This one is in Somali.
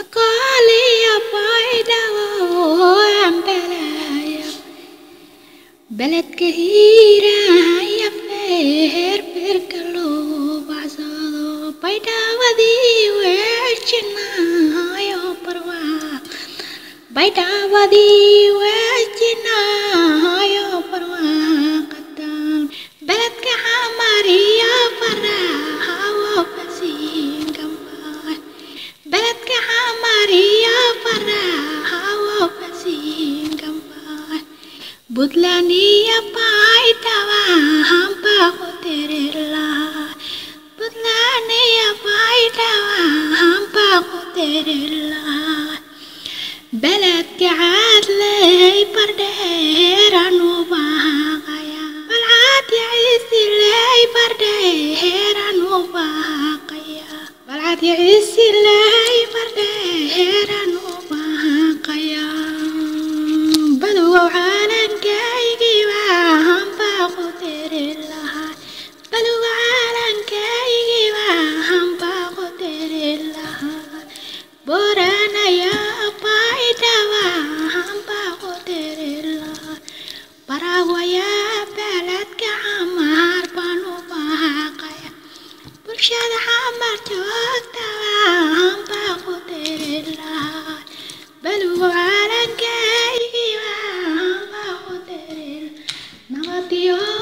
Makali ya paida am belaya beled kahira ya fer perkalo basado paida wadi wechna yo parwa paida wadi wechna yo parwa qatal beled ka hamaria farra hawa pasin gambar beled ka hamaria farra hawa pasin gambar Butlania paitawa hampa koterela Butlania paitawa hampa koterela بلد قعد لي بردير نوباقيا بلعاد يعيس لي بردير نوباقيا بلعاد يعيس لي بردير نوباقيا بلو عالن كايجي وهم باقدر الله بلو عالن كايجي وهم باقدر الله برانا يا بايدا وهم باقدر الله براوا يا بلد كعمار بانو باقيا برشاد حمر جوكتا وهم باقدر الله بلو عالن كايجي Dios